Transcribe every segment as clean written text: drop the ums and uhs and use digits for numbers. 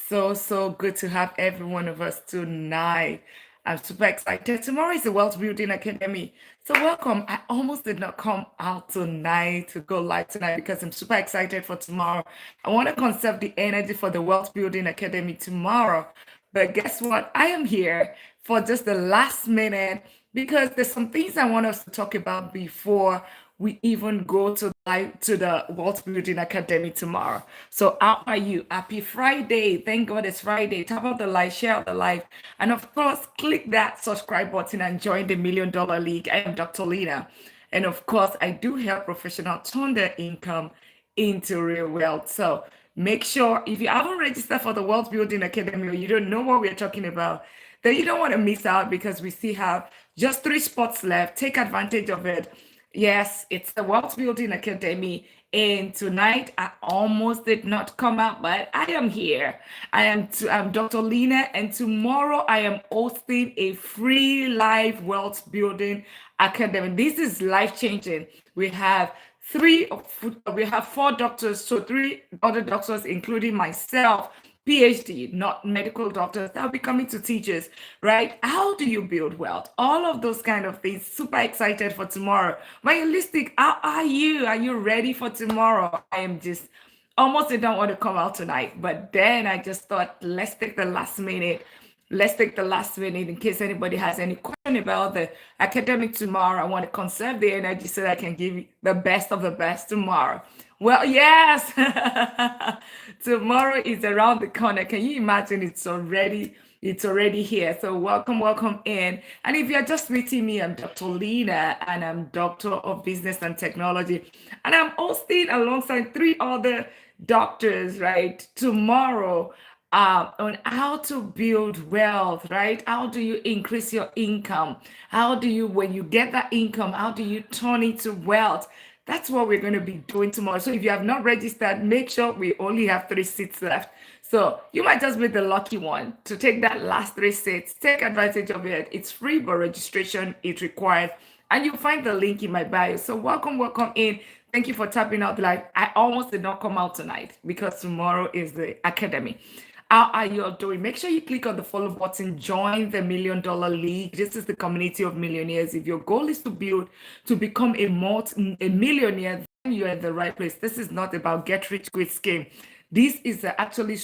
So good to have every one of us tonight. I'm super excited. Tomorrow is the Wealth Building Academy. So welcome. I almost did not come out tonight to go live tonight because I'm super excited for tomorrow. I want to conserve the energy for the Wealth Building Academy tomorrow. But guess what? I am here for just the last minute because there's some things I want us to talk about before we even go to the Wealth Building Academy tomorrow. So how are you? Happy Friday. Thank God it's Friday. Tap out the like, share out the live, and of course, click that subscribe button and join the $1 Million League. I am Dr. Lina. And of course, I do help professionals turn their income into real wealth. So make sure if you haven't registered for the Wealth Building Academy or you don't know what we're talking about, then you don't want to miss out because we still have just 3 spots left. Take advantage of it. Yes, it's the Wealth Building Academy. And tonight, I almost did not come out, but I am here. I'm Dr. Lina, and tomorrow I am hosting a free live wealth building academy. This is life changing. We have we have 4 doctors, so 3 other doctors, including myself, PhD, not medical doctors, that'll be coming to teach us, right? How do you build wealth? All of those kind of things. Super excited for tomorrow. My holistic, how are you? Are you ready for tomorrow? I am just almost didn't want to come out tonight, but then I just thought, let's take the last minute. Let's take the last minute in case anybody has any question about the academic tomorrow. I want to conserve the energy so that I can give you the best of the best tomorrow. Well, yes, tomorrow is around the corner. Can you imagine? It's already here. So welcome in. And if you're just meeting me, I'm Dr. Lina, and I'm Doctor of Business and Technology, and I'm hosting alongside 3 other doctors, right? Tomorrow on how to build wealth, right? How do you increase your income? How do you, when you get that income, how do you turn it to wealth? That's what we're going to be doing tomorrow. So if you have not registered, make sure we only have 3 seats left. So you might just be the lucky one to take that last 3 seats. Take advantage of it. It's free, but registration is required. And you'll find the link in my bio. So welcome in. Thank you for tapping out live. I almost did not come out tonight because tomorrow is the academy. How are you all doing? Make sure you click on the follow button, join the $1 Million League. This is the community of millionaires. If your goal is to become a millionaire, then you're in the right place. This is not about get rich quick scheme. This is actually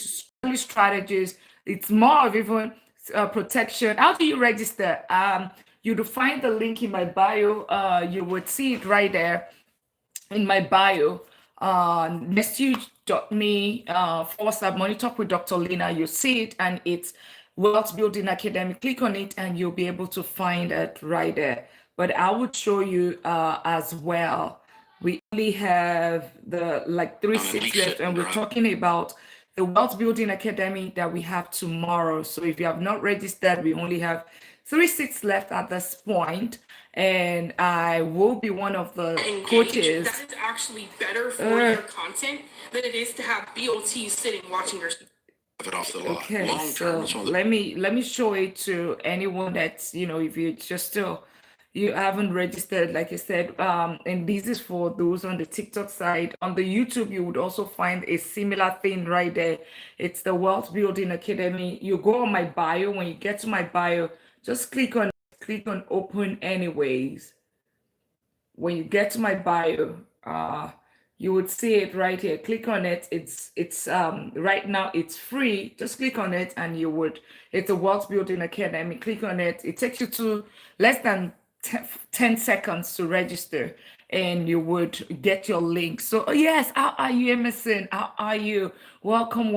strategies. It's more of even protection. How do you register? You'll find the link in my bio. You would see it right there in my bio. Message.me / Money Talk with Dr. Lina. You see it, and it's Wealth Building Academy. Click on it, and you'll be able to find it right there. But I would show you as well. We only have the like 3 seats left, and we're talking about the Wealth Building Academy that we have tomorrow. So if you have not registered, we only have 3 seats left at this point, and I will be one of the coaches. That is actually better for your content than it is to have BOTs sitting watching your. It off the lot. Okay, so let me show it to anyone that's, if you just still you haven't registered, like I said, and this is for those on the TikTok side. On the YouTube, you would also find a similar thing right there. It's the Wealth Building Academy. You go on my bio. When you get to my bio, just click on open anyways. When you get to my bio, you would see it right here. Click on it. It's right now it's free. Just click on it and it's a Wealth Building Academy. Click on it. It takes you to less than 10 seconds to register, and you would get your link. So yes, how are you, Emerson? How are you? Welcome.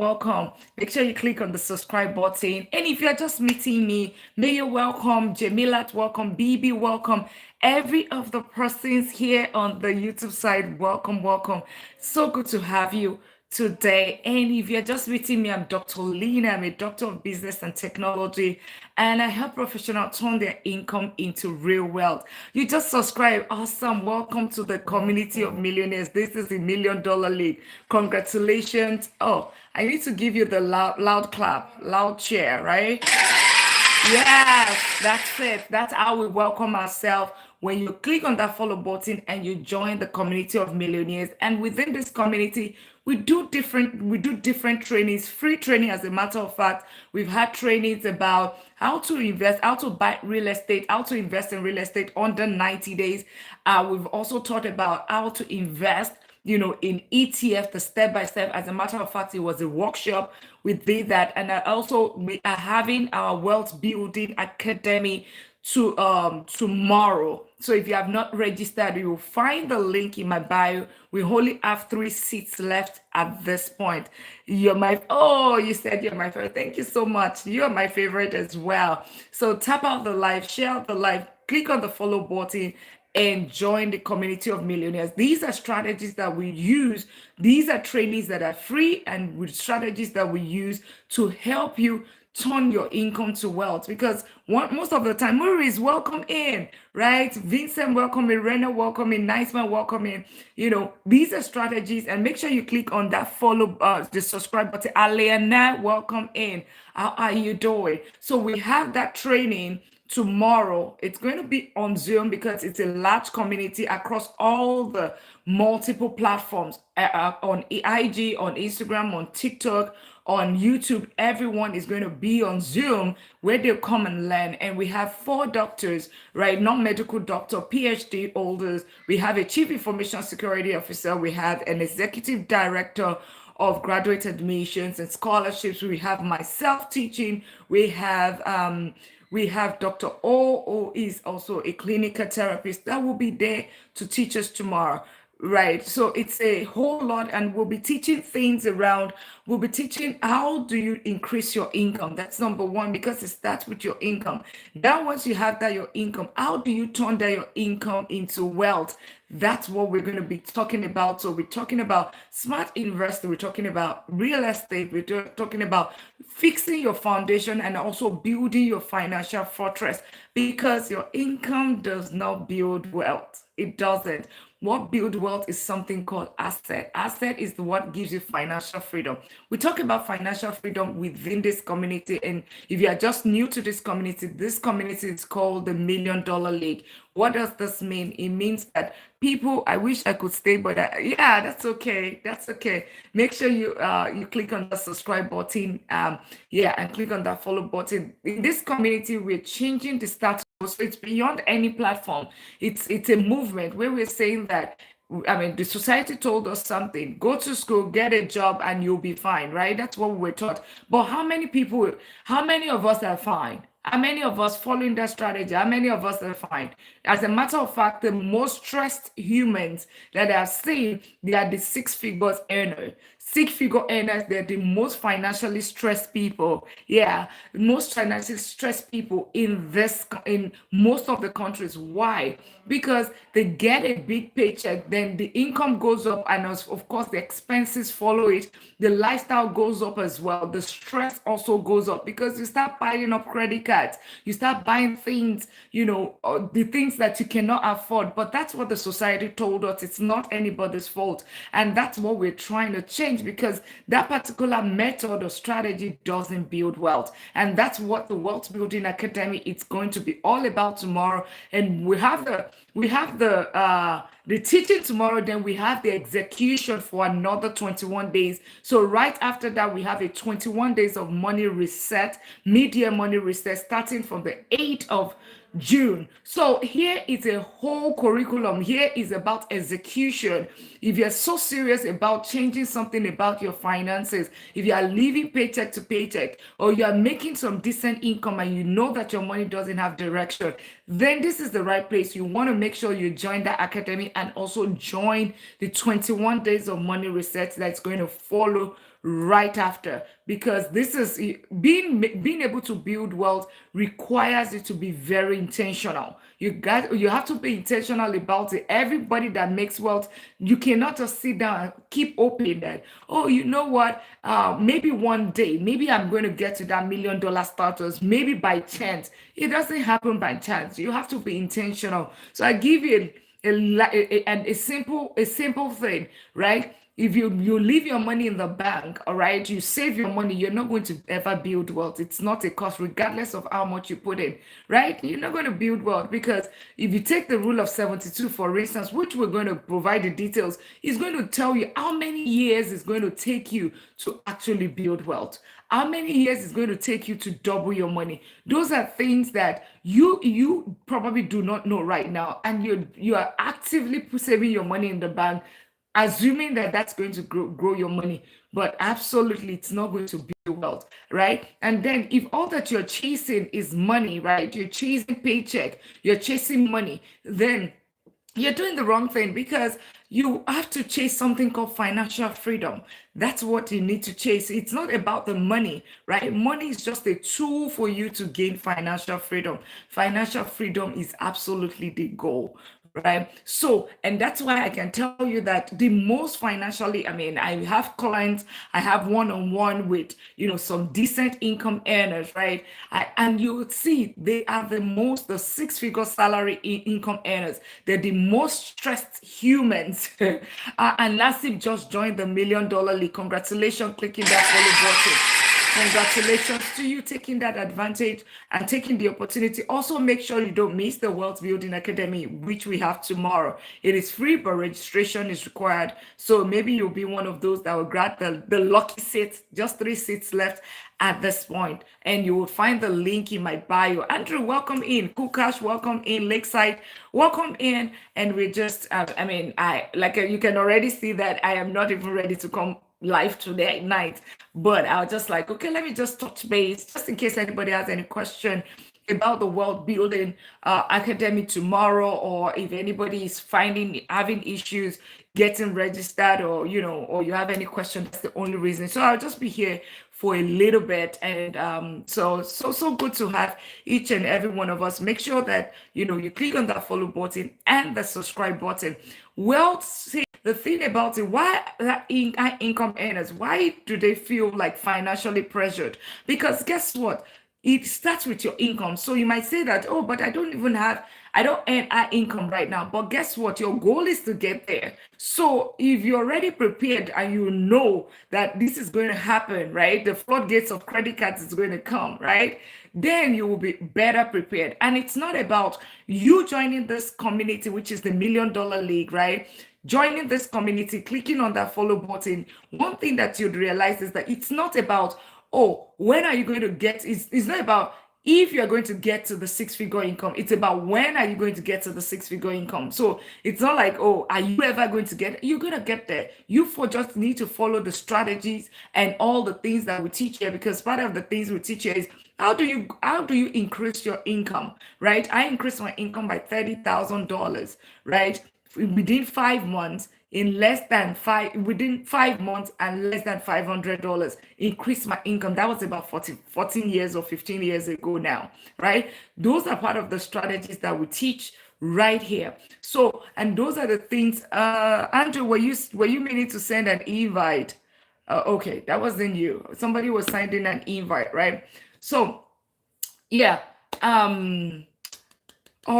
Make sure you click on the subscribe button. And if you're just meeting me, Mayor, welcome. Jamilat, welcome. BB, welcome. Every of the persons here on the YouTube side, welcome. So good to have you today. And if you're just meeting me, I'm Dr. Lina. I'm a doctor of business and technology, and I help professionals turn their income into real wealth. You just subscribe. Awesome. Welcome to the community of millionaires. This is the $1 Million League. Congratulations. Oh, I need to give you the loud clap, loud cheer, right? Yes, that's it. That's how we welcome ourselves. When you click on that follow button and you join the community of millionaires, and within this community, we do different trainings, free training. As a matter of fact, we've had trainings about how to invest, how to buy real estate, how to invest in real estate under 90 days. We've also taught about how to invest, in ETF, the step by step. As a matter of fact, it was a workshop. We did that. And we are having our wealth building academy tomorrow. So if you have not registered, you will find the link in my bio. We only have 3 seats left at this point. You said you're my favorite. Thank you so much. You're my favorite as well. So tap out the live, share out the live, click on the follow button, and join the community of millionaires. These are strategies that we use. These are trainings that are free and with strategies that we use to help you turn your income to wealth. Because most of the time, Maurice, welcome in, right? Vincent, welcome in. Rena, welcome in. Nice man, welcome in. These are strategies, and make sure you click on that follow, the subscribe button. Aliana, welcome in. How are you doing? So we have that training tomorrow. It's going to be on Zoom because it's a large community across all the multiple platforms, on IG, on Instagram, on TikTok, on YouTube. Everyone is going to be on Zoom where they come and learn. And we have 4 doctors, right? Non-medical doctor, PhD holders. We have a chief information security officer. We have an executive director of graduate admissions and scholarships. We have myself teaching. We have Dr. O, who is also a clinical therapist that will be there to teach us tomorrow. Right. So it's a whole lot, and we'll be teaching things around. We'll be teaching how do you increase your income. That's number one, because it starts with your income. Now, once you have that, your income, how do you turn that your income into wealth? That's what we're going to be talking about. So we're talking about smart investing. We're talking about real estate. We're talking about fixing your foundation and also building your financial fortress, because your income does not build wealth. It doesn't. What builds wealth is something called asset. Asset is what gives you financial freedom. We talk about financial freedom within this community. And if you are just new to this community is called the $1 Million League. What does this mean? It means that people, I wish I could stay, but yeah, that's okay. That's okay. Make sure you click on the subscribe button, and click on that follow button. In this community, we're changing the status. So it's beyond any platform. It's a movement where we're saying that, I mean, the society told us something: go to school, get a job, and you'll be fine, right? That's what we were taught. But how many of us are fine? How many of us following that strategy? How many of us are fine? As a matter of fact, the most stressed humans that I've seen, they are the six-figure earners. Six-figure earners, they're the most financially stressed people. Yeah, most financially stressed people in most of the countries. Why? Because they get a big paycheck, then the income goes up, and of course the expenses follow it. The lifestyle goes up as well. The stress also goes up because you start piling up credit cards. You start buying things, the things that you cannot afford. But that's what the society told us. It's not anybody's fault. And that's what we're trying to change, because that particular method or strategy doesn't build wealth. And that's what the Wealth Building Academy is going to be all about tomorrow. And we have the teaching tomorrow, then we have the execution for another 21 days. So right after that, we have a 21 days of money reset, mid-year money reset, starting from the 8th of June. So here is a whole curriculum. Here is about execution. If you're so serious about changing something about your finances, if you are living paycheck to paycheck, or you are making some decent income and you know that your money doesn't have direction, then this is the right place. You want to make sure you join that academy and also join the 21 days of money reset that's going to follow right after, because this is being able to build wealth requires you to be very intentional. You have to be intentional about it. Everybody that makes wealth, you cannot just sit down and keep hoping that, oh, you know what, maybe one day, maybe I'm going to get to that $1 million status, maybe by chance. It doesn't happen by chance. You have to be intentional. So I give you a simple thing, right? if you leave your money in the bank, all right, you save your money, you're not going to ever build wealth. It's not a cost, regardless of how much you put in, right? You're not going to build wealth because if you take the rule of 72, for instance, which we're going to provide the details, it's going to tell you how many years it's going to take you to actually build wealth. How many years it's going to take you to double your money. Those are things that you probably do not know right now, and you are actively saving your money in the bank, assuming that that's going to grow your money, but absolutely it's not going to build wealth, right? And then if all that you're chasing is money, right, you're chasing paycheck, you're chasing money, then you're doing the wrong thing, because you have to chase something called financial freedom. That's what you need to chase. It's not about the money, right? Money is just a tool for you to gain financial freedom. Financial freedom is absolutely the goal, right? So, and that's why I can tell you that the most financially, I mean, I have clients, I have one-on-one with, some decent income earners, right? And you would see they are the six-figure salary income earners. They're the most stressed humans. And Nassim just joined the $1 million league. Congratulations, clicking that follow button. Congratulations to you taking that advantage and taking the opportunity. Also, make sure you don't miss the Wealth Building Academy, which we have tomorrow. It is free, but registration is required. So maybe you'll be one of those that will grab the lucky seats, just 3 seats left at this point. And you will find the link in my bio. Andrew, welcome in. Kukash, welcome in. Lakeside, welcome in. And we just, you can already see that I am not even ready to come live today at night, but I was just like, okay, let me just touch base just in case anybody has any question about the World Building Academy tomorrow, or if anybody is having issues getting registered, or or you have any question. That's the only reason. So I'll just be here for a little bit, and so good to have each and every one of us. Make sure that you click on that follow button and the subscribe button. Well, see, the thing about it, why that income earners, why do they feel like financially pressured? Because guess what? It starts with your income. So you might say that, oh, but I don't earn high income right now. But guess what? Your goal is to get there. So if you're already prepared and you know that this is going to happen, right? The floodgates of credit cards is going to come, right? Then you will be better prepared. And it's not about you joining this community, which is the $1 million league, right? Joining this community, clicking on that follow button. One thing that you'd realize is that it's not about, oh, when are you going to get, it's not about if you're going to get to the six-figure income. It's about when are you going to get to the six-figure income. So it's not like, oh, are you ever going to get, you're going to get there. Just need to follow the strategies and all the things that we teach here, because part of the things we teach here is how do you increase your income, right? I increased my income by $30,000, right? Within 5 months, within 5 months and less than $500, increase my income. That was about 14 years or 15 years ago now, right? Those are part of the strategies that we teach right here. So, and those are the things. Andrew, were you meaning to send an invite? Okay, that wasn't you. Somebody was sending an invite, right? So, yeah. All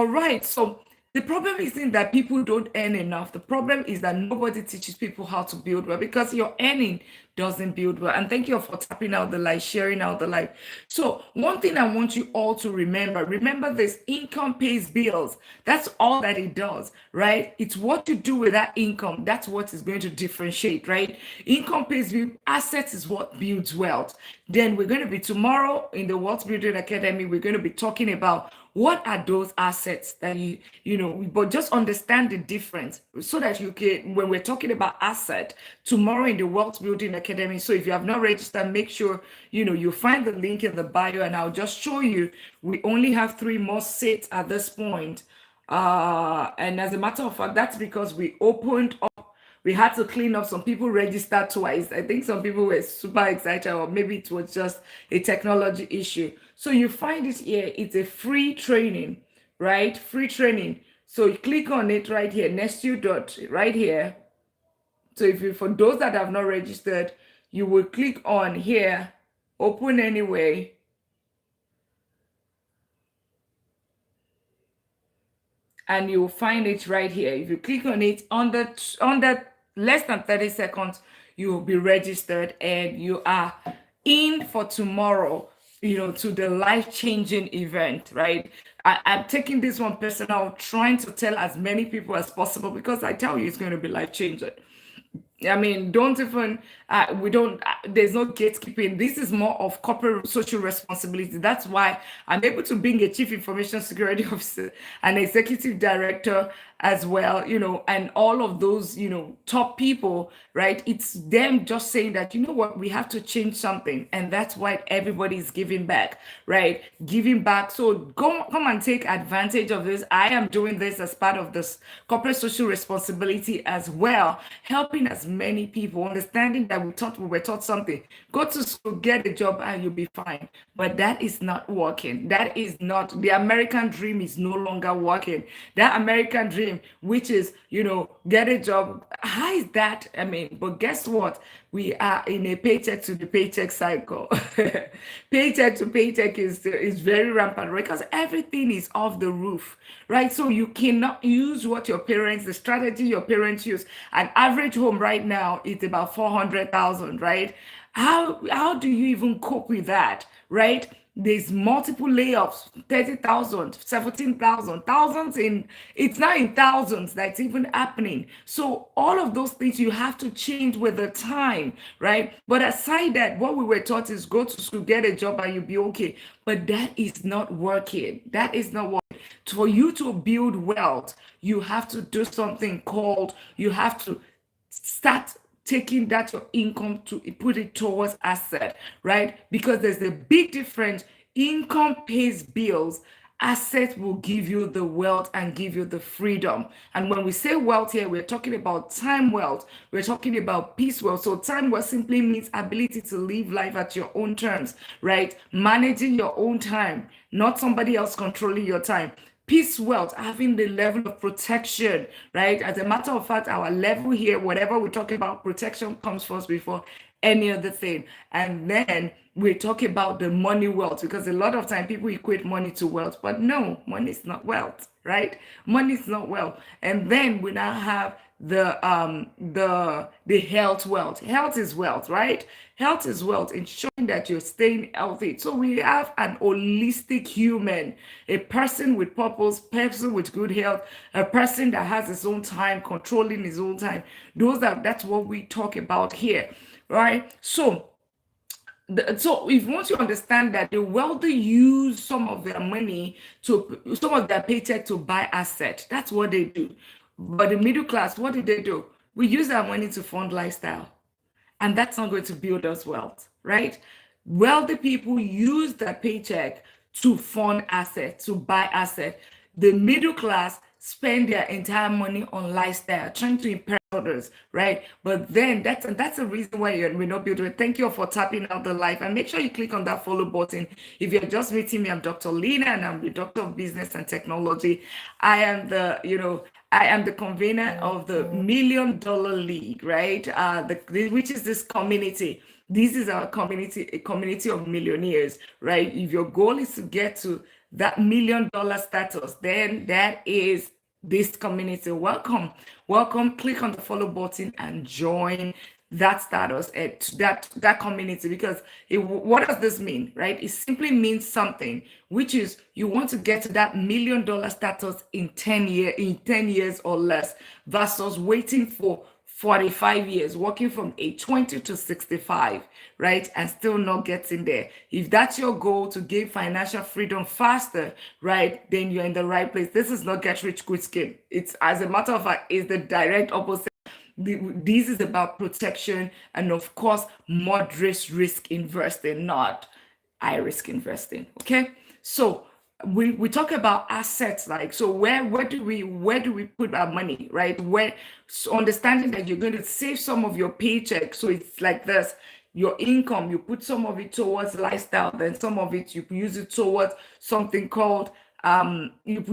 right. So the problem isn't that people don't earn enough. The problem is that nobody teaches people how to build well, because your earning doesn't build well. And thank you for tapping out the light, sharing out the light. So one thing I want you all to remember this: income pays bills. That's all that it does, right? It's what you do with that income. That's what is going to differentiate, right? Income pays bills. Assets is what builds wealth. Then we're going to be tomorrow in the Wealth Building Academy. We're going to be talking about what are those assets that but just understand the difference, so that you can, when we're talking about asset tomorrow in the Wealth Building Academy. So if you have not registered, make sure you find the link in the bio, and I'll just show you. We only have 3 more seats at this point. And as a matter of fact, that's because we had to clean up. Some people registered twice. I think some people were super excited, or maybe it was just a technology issue. So you find it here. It's a free training, right? Free training. So you click on it right here, next to dot right here. So for those that have not registered, you will click on here, open anyway. And you'll find it right here. If you click on it, on the less than 30 seconds, you will be registered and you are in for tomorrow, to the life-changing event, right? I'm taking this one personal, trying to tell as many people as possible because I tell you it's going to be life-changing. I mean, don't even, we don't, there's no gatekeeping. This is more of corporate social responsibility. That's why I'm able to bring a chief information security officer, an executive director as well, and all of those, top people, right? It's them just saying that, you know what, we have to change something. And that's why everybody's giving back, right? Giving back. So come and take advantage of this. I am doing this as part of this corporate social responsibility as well, helping as many people, understanding that we were taught something. Go to school, get a job, and you'll be fine. But that is not working. That is not the American dream is no longer working. That American dream, which is, get a job. How is that? I mean, but guess what? We are in a paycheck to the paycheck cycle. Paycheck to paycheck is very rampant, right? Because everything is off the roof, right? So you cannot use what the strategy your parents use. An average home right now is about 400,000, right? How do you even cope with that, right? There's multiple layoffs, 30,000, 17,000, thousands in, it's not in thousands that's even happening. So all of those things you have to change with the time, right? But aside that, what we were taught is go to school, get a job, and you'll be okay. But that is not working. That is not working. For you to build wealth, you have to do something called, you have to start taking that your income to put it towards asset, right? Because there's a big difference. Income pays bills. Asset will give you the wealth and give you the freedom. And when we say wealth here, we're talking about time wealth. We're talking about peace wealth. So time wealth simply means ability to live life at your own terms, right? Managing your own time, not somebody else controlling your time. Peace wealth, having the level of protection, right? As a matter of fact, our level here, whatever we talk about, protection comes first before any other thing. And then we talk about the money wealth, because a lot of time people equate money to wealth, but no, money is not wealth, right? Money is not wealth. And then we now have the health wealth. Health is wealth, right? Health is wealth, ensuring that you're staying healthy. So we have an holistic human, a person with purpose, person with good health, a person that has his own time, controlling his own time. That's what we talk about here, right? So if once you understand that the wealthy use some of their money some of their paycheck to buy asset, that's what they do. But the middle class, what did they do? We use our money to fund lifestyle, and that's not going to build us wealth, right? Wealthy people use their paycheck to fund assets, to buy assets. The middle class spend their entire money on lifestyle, trying to impress others, right? But then that's the reason why we're not building it. Thank you for tapping out the live, and make sure you click on that follow button. If you're just meeting me, I'm Dr. Lina, and I'm the Doctor of Business and Technology. I am the convener of the $1 Million League, right? Which is this community. This is our community, a community of millionaires, right? If your goal is to get to that $1 million status, then that is this community. Welcome. Click on the follow button and join that status at that community, because what does this mean, right? It simply means something, which is you want to get to that $1 million status in 10 years or less, versus waiting for 45 years, working from age 20 to 65, right? And still not getting there. If that's your goal, to gain financial freedom faster, right, then you're in the right place. This is not get rich quick scheme. It's, as a matter of fact, it's the direct opposite. This is about protection and, of course, moderate risk investing, not high risk investing. Okay, so we talk about assets, like, so where do we put our money, right? So understanding that you're going to save some of your paycheck. So it's like this: your income, you put some of it towards lifestyle, then some of it you use it towards something called you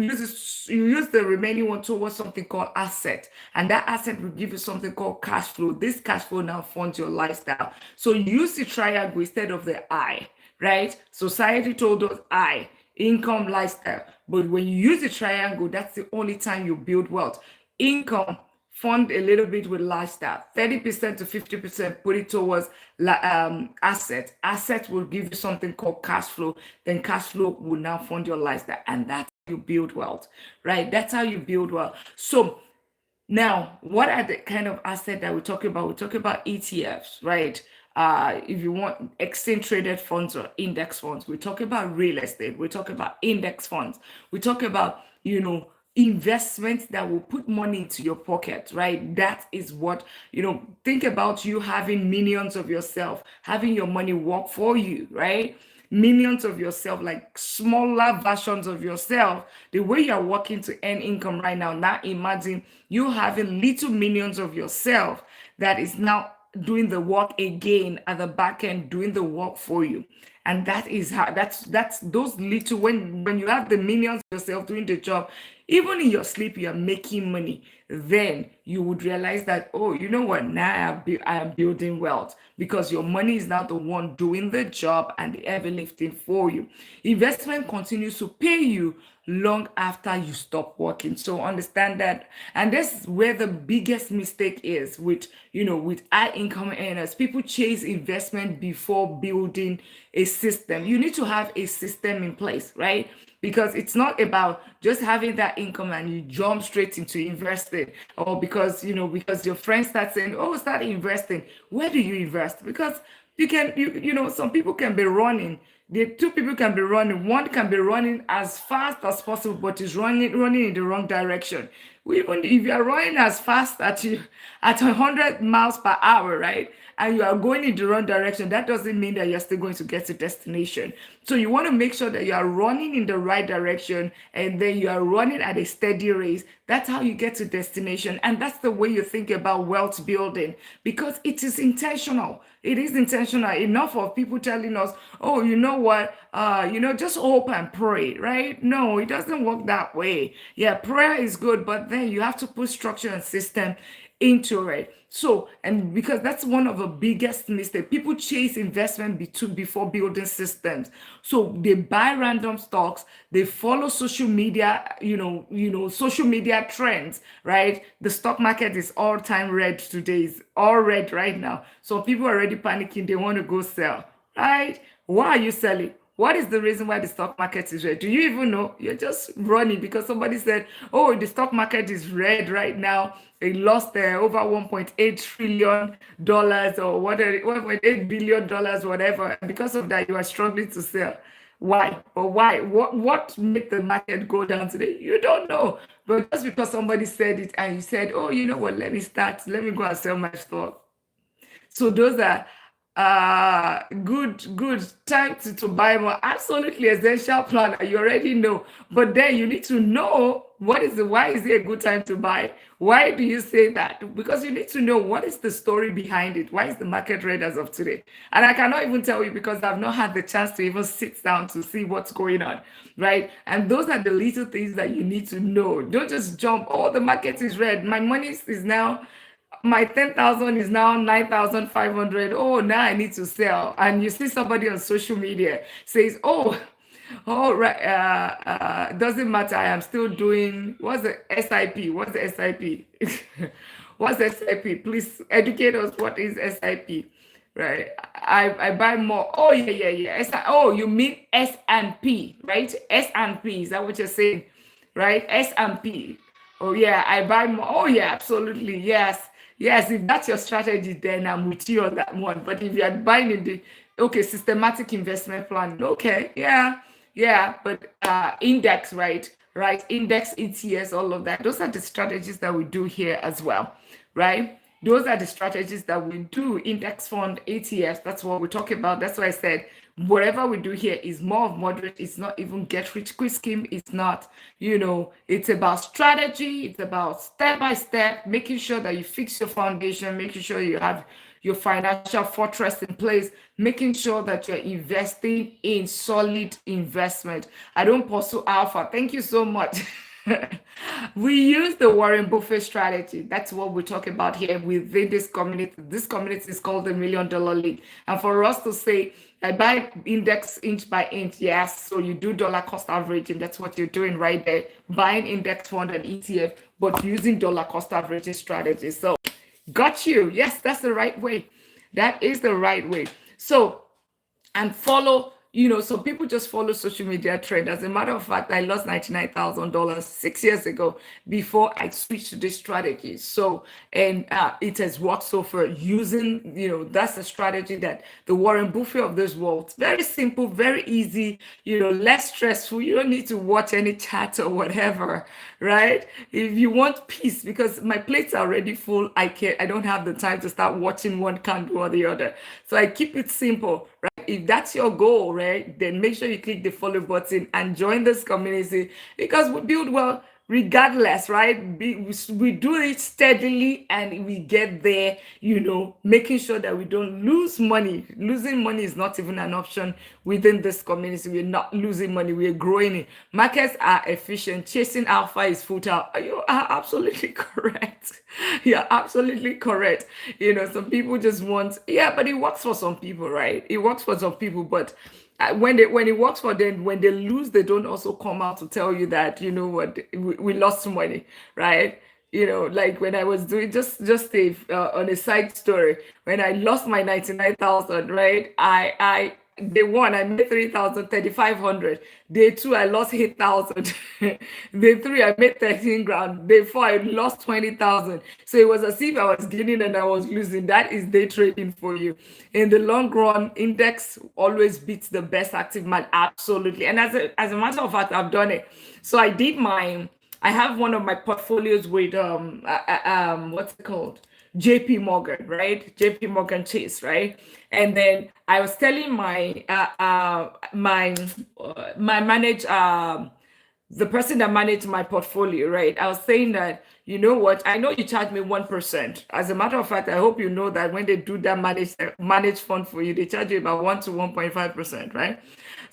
use the remaining one towards something called asset, and that asset will give you something called cash flow. This cash flow now funds your lifestyle. So you use the triangle instead of the I, right? Society told us I, income, lifestyle, but when you use the triangle, that's the only time you build wealth. Income fund a little bit with lifestyle. 30% to 50% put it towards assets. Assets will give you something called cash flow. Then cash flow will now fund your lifestyle. And that's how you build wealth, right? That's how you build wealth. So now, what are the kind of asset that we talk about? We talk about ETFs, right? If you want exchange traded funds or index funds, we talk about real estate, we talk about index funds, we talk about, investments that will put money into your pocket, right? That is what, think about you having millions of yourself, having your money work for you, right? Millions of yourself, like smaller versions of yourself, the way you're working to earn income right now. Now imagine you having little millions of yourself that is now doing the work again at the back end, doing the work for you. And that is how that's those little, when you have the millions of yourself doing the job, even in your sleep you're making money, then you would realize that, oh, you know what, now I am building wealth, because your money is now the one doing the job and the heavy lifting for you. Investment continues to pay you long after you stop working. So understand that. And this is where the biggest mistake is with, with high income earners. People chase investment before building a system. You need to have a system in place, right? Because it's not about just having that income and you jump straight into investing, or because your friends start saying, oh, start investing. Where do you invest? Because some people can be running. The two people can be running. One can be running as fast as possible, but is running in the wrong direction. Even if you are running as fast at 100 miles per hour, right? And you are going in the wrong direction, that doesn't mean that you're still going to get to destination. So you want to make sure that you are running in the right direction, and then you are running at a steady race. That's how you get to destination. And that's the way you think about wealth building, because it is intentional. It is intentional. Enough of people telling us, oh, you know what, just hope and pray, right? No, it doesn't work that way. Yeah, prayer is good, but then you have to put structure and system into it. So, and because that's one of the biggest mistakes, people chase investment before building systems. So they buy random stocks, they follow social media, social media trends, right? The stock market is all time red today, is all red right now. So people are already panicking, they want to go sell, right? Why are you selling? What is the reason why the stock market is red? Do you even know? You're just running because somebody said, oh, the stock market is red right now. They lost over $1.8 trillion or whatever, $1.8 billion, whatever. And because of that, you are struggling to sell. Why? But why? What made the market go down today? You don't know. But just because somebody said it and you said, oh, you know what, let me go and sell my stock. So those are good time to buy more. Absolutely essential plan. You already know. But then you need to know why is it a good time to buy? Why do you say that? Because you need to know what is the story behind it. Why is the market red as of today? And I cannot even tell you because I've not had the chance to even sit down to see what's going on, right? And those are the little things that you need to know. Don't just jump, oh, the market is red. My money is now, my 10,000 is now 9,500. Oh, now I need to sell. And you see somebody on social media says, oh, all right, doesn't matter. I am still doing, what's the SIP? What's the SIP? What's SIP? Please educate us. What is SIP? Right. I buy more. Oh, yeah. Oh, you mean S&P, right? S&P. Is that what you're saying? Right? S&P. Oh, yeah, I buy more. Oh, yeah, absolutely. Yes. Yes, if that's your strategy, then I'm with you on that one. But if you're buying in the, okay, systematic investment plan, okay, yeah, but index, right? Right, index, ETS, all of that. Those are the strategies that we do here as well, right? Those are the strategies that we do. Index fund, ETFs, that's what we talk about. That's why I said whatever we do here is more of moderate. It's not even get rich quick scheme. It's not, it's about strategy. It's about step by step, making sure that you fix your foundation, making sure you have your financial fortress in place, making sure that you're investing in solid investment. I don't pursue alpha. Thank you so much. We use the Warren Buffett strategy. That's what we talk about here within this community. This community is called the $1 Million League. And for us to say, I buy index inch by inch, yes. So you do dollar cost averaging. That's what you're doing right there. Buying index fund and ETF. but using dollar cost averaging strategies. So got you. Yes, that's the right way. That is the right way. So, and follow, so people just follow social media trend. As a matter of fact, I lost $99,000 6 years ago before I switched to this strategy. So, and it has worked so far using, that's a strategy that the Warren Buffett of this world, very simple, very easy, less stressful. You don't need to watch any chat or whatever, right? If you want peace, because my plates are already full, I don't have the time to start watching one candle or the other. So I keep it simple, right? If that's your goal, right, then make sure you click the follow button and join this community, because we build well regardless, right? We do it steadily and we get there, making sure that we don't lose money. Losing money is not even an option within this community. We're not losing money, we're growing it. Markets are efficient. Chasing alpha is futile. You are absolutely correct. You're absolutely correct. Some people just want, yeah, but it works for some people, right? It works for some people, but when it works for them, when they lose, they don't also come out to tell you that, what, we lost money, right? Like when I was doing just on a side story, when I lost my 99,000, right? Day one, I made 3,000, 3,500. Day two, I lost 8,000. Day three, I made 13 grand. Day four, I lost 20,000. So it was as if I was gaining and I was losing. That is day trading for you. In the long run, index always beats the best active man. Absolutely. And as a matter of fact, I've done it. So I have one of my portfolios with what's it called? JP Morgan, right? JP Morgan Chase, right? And then I was telling my manage the person that managed my portfolio, right? I was saying that, you know what? I know you charge me 1%. As a matter of fact, I hope you know that when they do that managed fund for you, they charge you about 1 to 1.5%, right?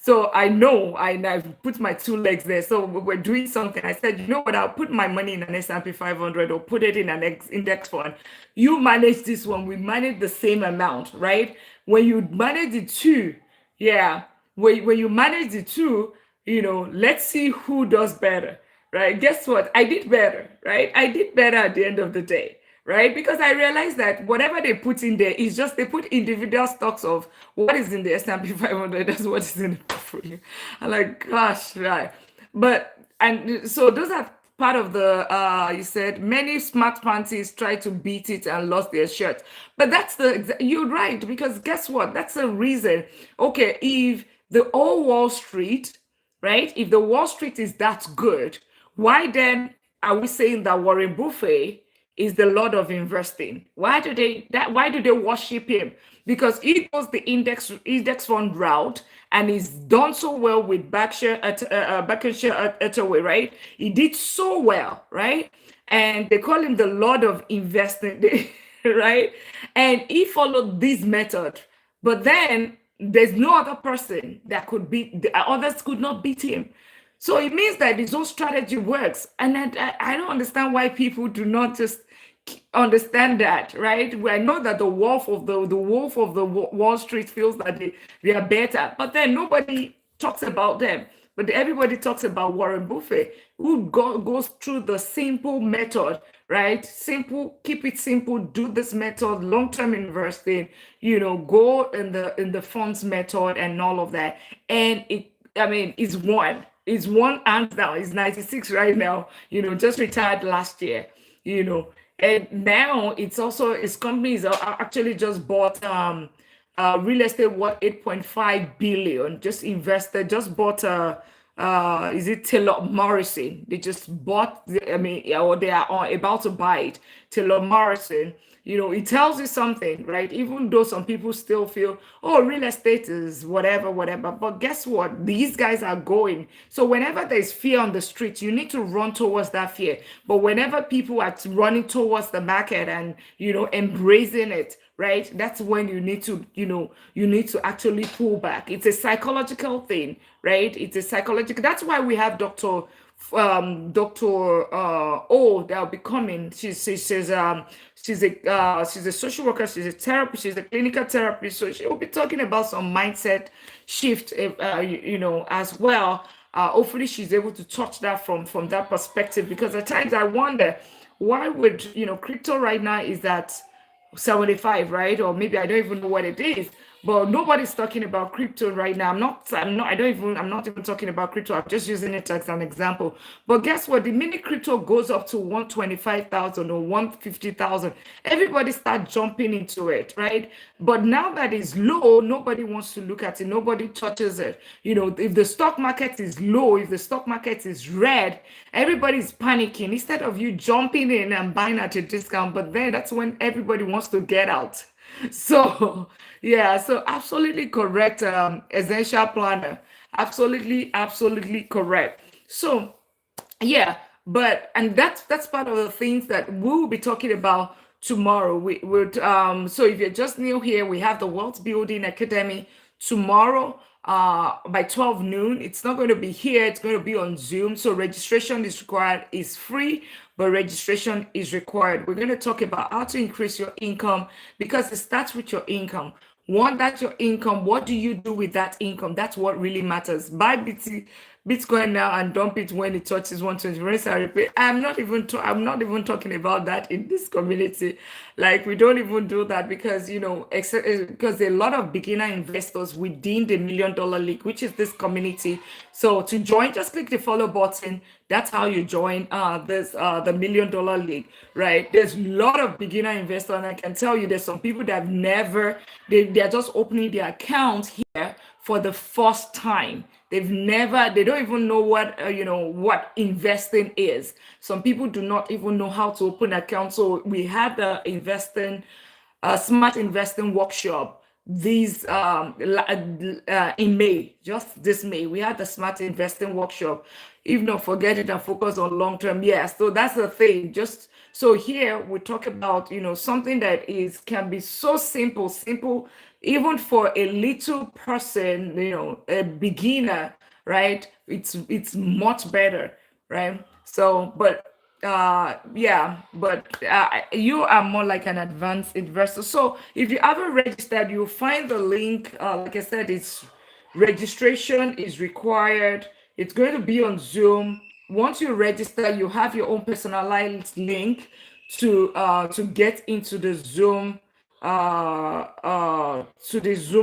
So I know, I've put my two legs there. So we're doing something. I said, you know what? I'll put my money in an S&P 500 or put it in an index fund. You manage this one. We manage the same amount, right? When you manage the two, yeah. When you manage the two, let's see who does better, right? Guess what? I did better, right? I did better at the end of the day, right? Because I realized that whatever they put in there is just, they put individual stocks of what is in the S&P 500, that's what is in the portfolio. I'm like, gosh, right. And so those are part of the, you said many smart panties try to beat it and lost their shirt. But that's you're right, because guess what? That's the reason. Okay, if the old Wall Street, right? If the Wall Street is that good, why then are we saying that Warren Buffett is the Lord of investing? Why do they worship him? Because he goes the index fund route and he's done so well with Berkshire Hathaway, right? He did so well, right? And they call him the Lord of investing, right? And he followed this method, but then there's no other person that could beat, the others could not beat him. So it means that his own strategy works. And I don't understand why people do not just understand that, right? I know that the wolf of the Wall Street feels that they are better, but then nobody talks about them. But everybody talks about Warren Buffett, who goes through the simple method, right? Simple, keep it simple, do this method, long-term investing, go in the funds method and all of that. And it's one. It's one hands down. He's 96 right now, just retired last year, And now it's also, his companies are actually just bought real estate worth 8.5 billion, just bought is it Taylor Morrison? They just bought, or they are about to buy it. Taylor Morrison, it tells you something, right? Even though some people still feel, oh, real estate is whatever. But guess what? These guys are going. So whenever there's fear on the street, you need to run towards that fear. But whenever people are running towards the market and, embracing it, right? That's when you need to actually pull back. It's a psychological thing, right? It's a psychological. That's why we have Dr. O that'll be coming. She's a social worker, she's a therapist, she's a clinical therapist. So she will be talking about some mindset shift, as well. Hopefully she's able to touch that from that perspective, because at times I wonder why would, crypto right now is at 75, right? Or maybe I don't even know what it is. But nobody's talking about crypto right now. I'm not even talking about crypto. I'm just using it as an example. But guess what? The minute crypto goes up to 125,000 or 150,000, everybody start jumping into it, right? But now that it's low, nobody wants to look at it. Nobody touches it. If the stock market is low, if the stock market is red, everybody's panicking instead of you jumping in and buying at a discount. But then that's when everybody wants to get out. So, yeah, so absolutely correct, essential planner. Absolutely, absolutely correct. So, yeah, but and that's part of the things that we will be talking about tomorrow. We would so if you're just new here, we have the Wealth Building Academy tomorrow by 12 noon. It's not going to be here, it's going to be on Zoom. So registration is required, is free, but registration is required. We're going to talk about how to increase your income, because it starts with your income. One, that's your income. What do you do with that income? That's what really matters. Buy Bitcoin now and dump it when it touches 120. I'm not even talking about that in this community. Like, we don't even do that, because because a lot of beginner investors within the $1 million league, which is this community. So to join, just click the follow button. That's how you join this the $1 million league, right? There's a lot of beginner investors, and I can tell you there's some people that have never, they're just opening their account here for the first time. They don't even know what investing is. Some people do not even know how to open an account. So we had the smart investing workshop these in May, just this May. We had the smart investing workshop. If not, forget it and focus on long term. Yeah, so that's the thing. Just so here we talk about something that can be so simple, even for a little person, a beginner, right? It's much better, right? So, but yeah, but you are more like an advanced investor. So if you haven't registered, you'll find the link. Like I said, it's registration is required. It's going to be on Zoom. Once you register, you have your own personalized link to get into the Zoom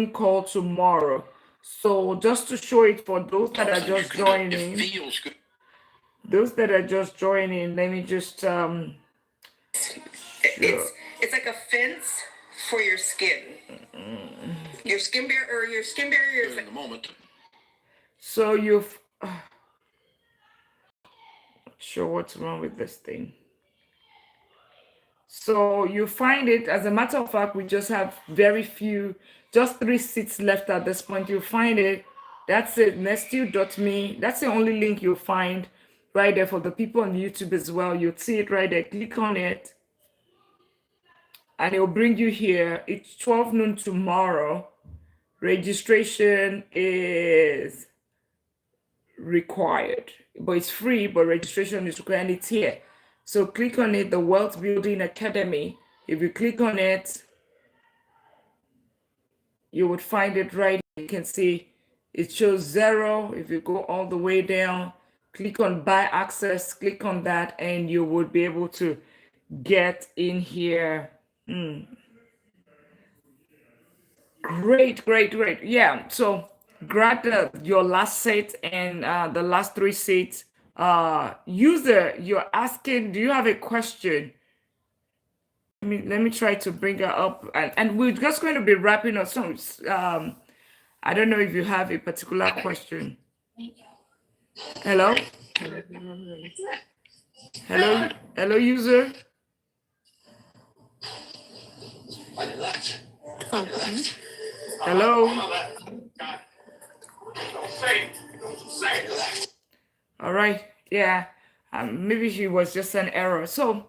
call tomorrow. So just to show it for those that are just joining, let me just It's like a fence for your skin. Your skin barrier in the moment. So you've not sure what's wrong with this thing. So you find it, as a matter of fact, we just have just 3 seats left at this point. You find it. That's it, nestyou.me. That's the only link you'll find right there for the people on YouTube as well. You'll see it right there. Click on it, and it'll bring you here. It's 12 noon tomorrow. Registration is required, but it's free, but registration is required, and it's here. So click on it, the Wealth Building Academy. If you click on it, you would find it right. You can see it shows 0. If you go all the way down, click on buy access, click on that, and you would be able to get in here. Great. Yeah, so grab your last set and the last 3 sets. User, you're asking, do you have a question? Let me try to bring her up, and we're just going to be wrapping up. So I don't know if you have a particular question. Hello, user. Hello. All right. Yeah. Maybe she was just an error. So,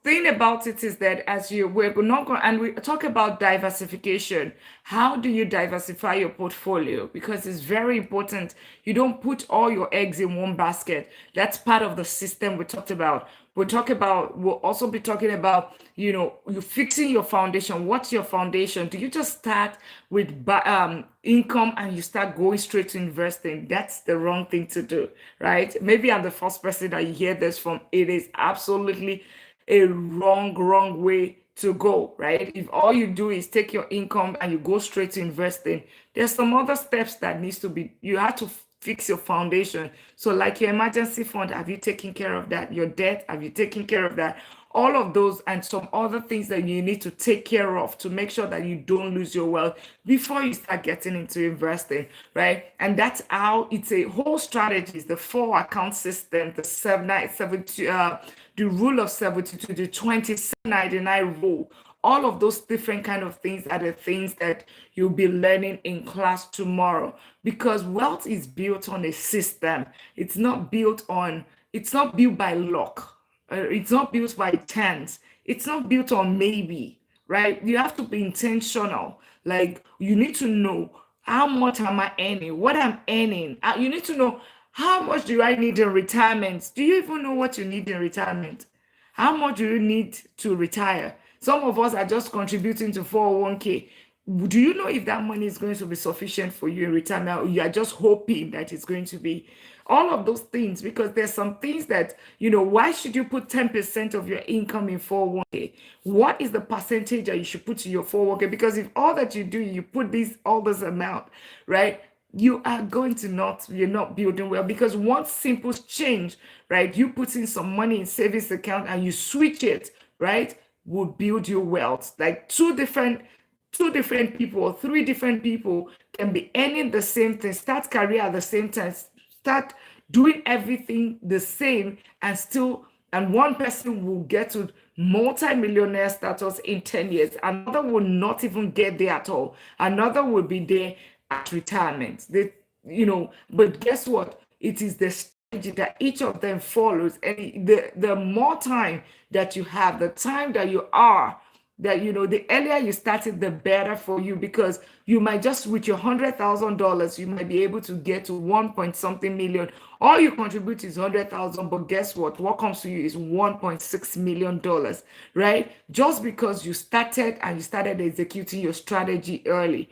thing about it is that we're not going, and we talk about diversification. How do you diversify your portfolio? Because it's very important. You don't put all your eggs in one basket. That's part of the system we talked about. We'll also be talking about, you fixing your foundation. What's your foundation? Do you just start with income and you start going straight to investing? That's the wrong thing to do, right? Maybe I'm the first person that you hear this from. It is absolutely a wrong way to go, right? If all you do is take your income and you go straight to investing, there's some other steps that needs to be, you have to fix your foundation. So like your emergency fund, have you taken care of that? Your debt, have you taken care of that? All of those and some other things that you need to take care of to make sure that you don't lose your wealth before you start getting into investing, right? And that's how it's a whole strategy. It's the 4 account system, the 7 9 7 the rule of 72, the 2799 rule. All of those different kind of things are the things that you'll be learning in class tomorrow, because wealth is built on a system. It's not built by luck. It's not built by chance. It's not built on maybe, right? You have to be intentional. Like, you need to know, how much am I earning? What I'm earning. You need to know, how much do I need in retirement? Do you even know what you need in retirement? How much do you need to retire? Some of us are just contributing to 401k. Do you know if that money is going to be sufficient for you in retirement? Or you are just hoping that it's going to be? All of those things, because there's some things that, why should you put 10% of your income in 401k? What is the percentage that you should put to your 401k? Because if all that you do, you put all this amount, right? You are going to not, you're not building well, because one simple change, right? You put in some money in savings account and you switch it, right? Will build your wealth. Like two different people or 3 different people can be earning the same thing, start career at the same time, start doing everything the same, and one person will get to multi-millionaire status in 10 years. Another will not even get there at all. Another will be there at retirement. But guess what? It is the strategy that each of them follows. And the more time that you have, the time that you are, that the earlier you started, the better for you, because you might just, with your $100,000, you might be able to get to 1 point something million. All you contribute is 100,000, but guess what comes to you is $1.6 million, right? Just because you started executing your strategy early,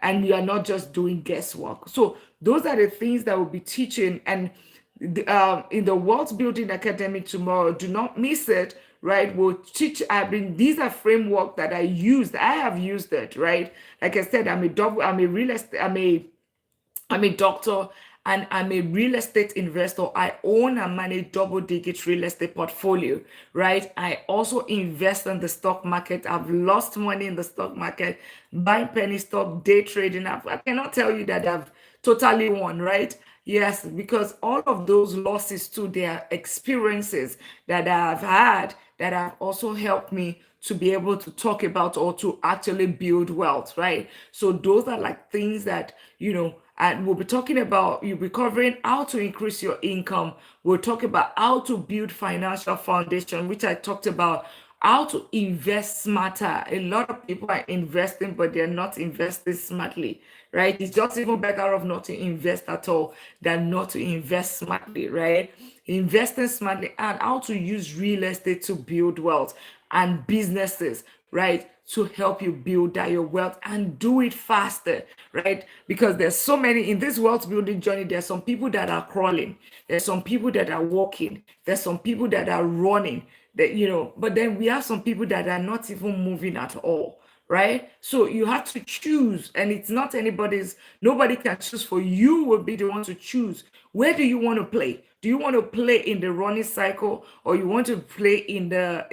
and you are not just doing guesswork. So those are the things that we'll be teaching, and in the Wealth Building Academy tomorrow. Do not miss it, right? We'll teach. These are framework that I used. I have used it, right? Like I said, I'm a real estate. I'm a doctor and I'm a real estate investor. I own and manage double-digit real estate portfolio, right? I also invest in the stock market. I've lost money in the stock market, buying penny stock, day trading. I cannot tell you that I've totally won, right? Yes, because all of those losses too, they are experiences that I've had that have also helped me to be able to talk about or to actually build wealth, right? So those are like things that, and we'll be talking about, you'll be covering how to increase your income. We'll talk about how to build financial foundation, which I talked about, how to invest smarter. A lot of people are investing, but they're not investing smartly, right? It's just even better off not to invest at all than not to invest smartly, right? Investing smartly, and how to use real estate to build wealth, and businesses, right? To help you build that your wealth and do it faster, right? Because there's so many in this wealth building journey. There's some people that are crawling, there's some people that are walking, there's some people that are running, but then we have some people that are not even moving at all, right? So you have to choose, and it's not nobody can choose for you. You will be the one to choose. Where do you want to play? Do you want to play in the running cycle, or you want to play in the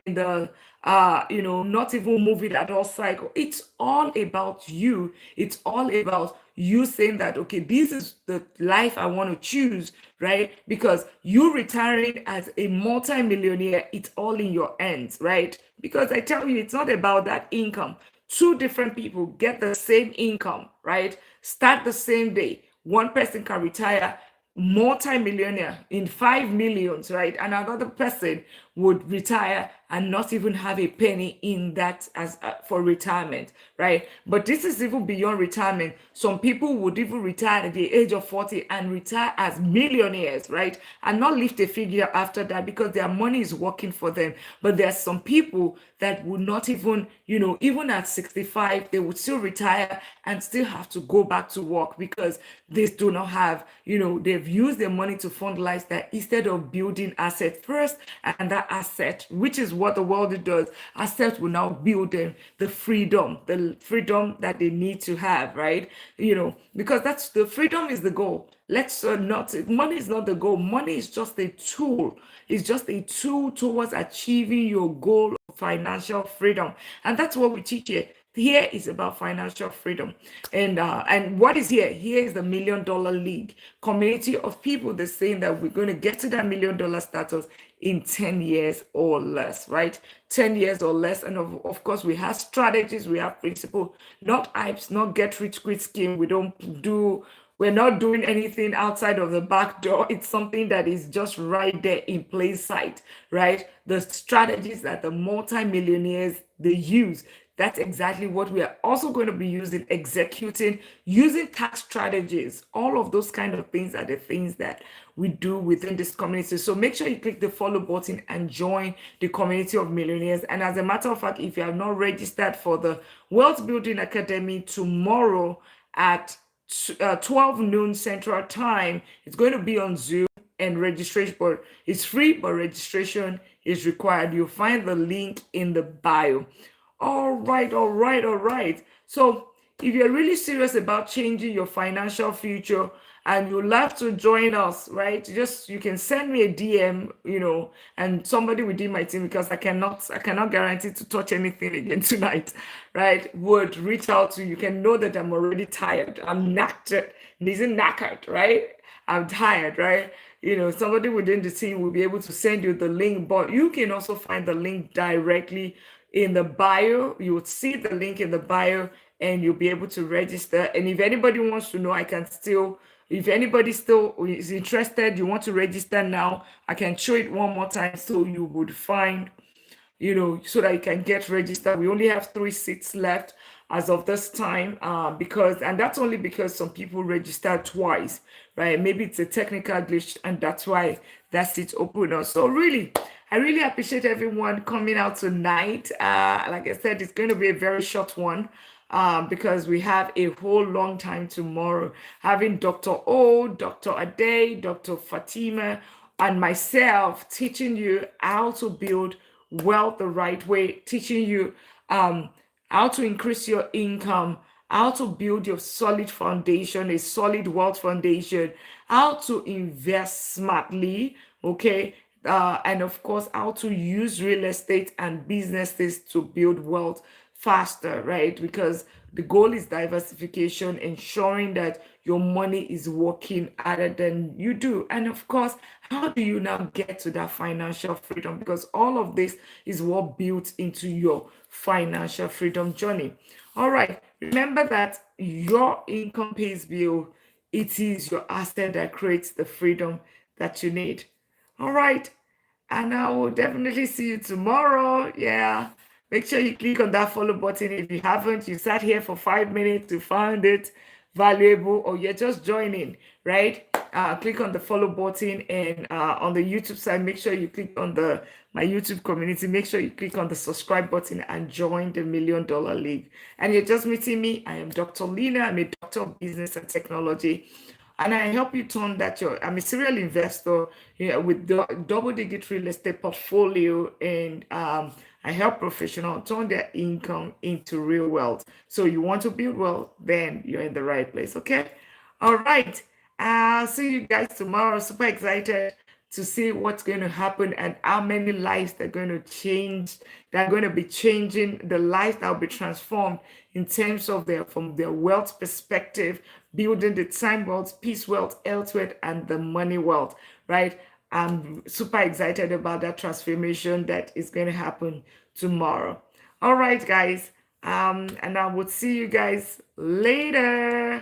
not even moving at all cycle? It's all about you. It's all about you saying that, okay, this is the life I want to choose, right? Because you retiring as a multi-millionaire, it's all in your hands, right? Because I tell you, it's not about that income. 2 different people get the same income, right? Start the same day. One person can retire multi-millionaire in 5 millions, right? And another person would retire and not even have a penny in that as for retirement, right? But this is even beyond retirement. Some people would even retire at the age of 40 and retire as millionaires, right? And not lift a figure after that because their money is working for them. But there are some people that would not even, even at 65, they would still retire and still have to go back to work because they do not have, they've used their money to fund lifestyle instead of building assets first. And that asset, which is what the world does, assets will now build them the freedom that they need to have, right? Because that's the freedom is the goal. Let's not, money is not the goal. Money is just a tool. It's just a tool towards achieving your goal of financial freedom. And that's what we teach here. Here is about financial freedom. And what is here? Here is the $1 million league community of people that's saying that we're going to get to that $1 million status in 10 years or less, right? 10 years or less. And of course, we have strategies, we have principle, not hypes, not get rich quick scheme. We're not doing anything outside of the back door. It's something that is just right there in plain sight, right? The strategies that the multimillionaires they use. That's exactly what we are also going to be using, executing, using tax strategies. All of those kind of things are the things that we do within this community. So make sure you click the follow button and join the community of millionaires. And as a matter of fact, if you have not registered for the Wealth Building Academy tomorrow at 12 noon Central Time, it's going to be on Zoom and registration, but it's free, but registration is required. You'll find the link in the bio. All right, all right, all right. So if you're really serious about changing your financial future and you'd love to join us, right? You can send me a DM, and somebody within my team, because I cannot guarantee to touch anything again tonight, right? Would reach out to you. You can know that I'm already tired. I'm knackered. Isn't knackered, right? I'm tired, right? Somebody within the team will be able to send you the link, but you can also find the link directly in the bio. You would see the link in the bio and you'll be able to register. And if anybody wants to know, if anybody still is interested, you want to register now, I can show it one more time so you would find, so that you can get registered. We only have 3 seats left as of this time, and that's only because some people registered twice, right? Maybe it's a technical glitch and that's why that seat's open. So really, I really appreciate everyone coming out tonight. Like I said, it's going to be a very short one because we have a whole long time tomorrow. Having Dr. O, Dr. Ade, Dr. Fatima, and myself teaching you how to build wealth the right way, teaching you how to increase your income, how to build your solid foundation, a solid wealth foundation, how to invest smartly, okay? And of course, how to use real estate and businesses to build wealth faster, right? Because the goal is diversification, ensuring that your money is working harder than you do. And of course, how do you now get to that financial freedom? Because all of this is what builds into your financial freedom journey. All right, remember that your income pays bill. It is your asset that creates the freedom that you need. All right. And I will definitely see you tomorrow. Yeah. Make sure you click on that follow button. If you haven't, you sat here for 5 minutes to find it valuable, or you're just joining, right? Click on the follow button, and on the YouTube side, make sure you click on my YouTube community. Make sure you click on the subscribe button and join the $1 Million League. And you're just meeting me. I am Dr. Lina. I'm a doctor of business and technology. And I help you turn I'm a serial investor, with double-digit real estate portfolio, and I help professionals turn their income into real wealth. So you want to build wealth, then you're in the right place, okay? All right. I'll see you guys tomorrow. Super excited to see what's going to happen and how many lives they're going to change. They're going to be changing the lives that will be transformed in terms of from their wealth perspective, building the time wealth, peace wealth, health wealth, and the money wealth, right? I'm super excited about that transformation that is going to happen tomorrow. All right, guys. And I will see you guys later.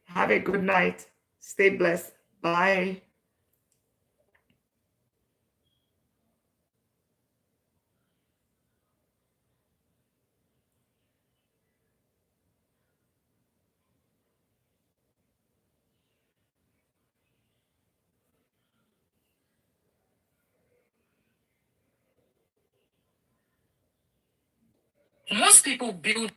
Have a good night. Stay blessed. Bye. most people build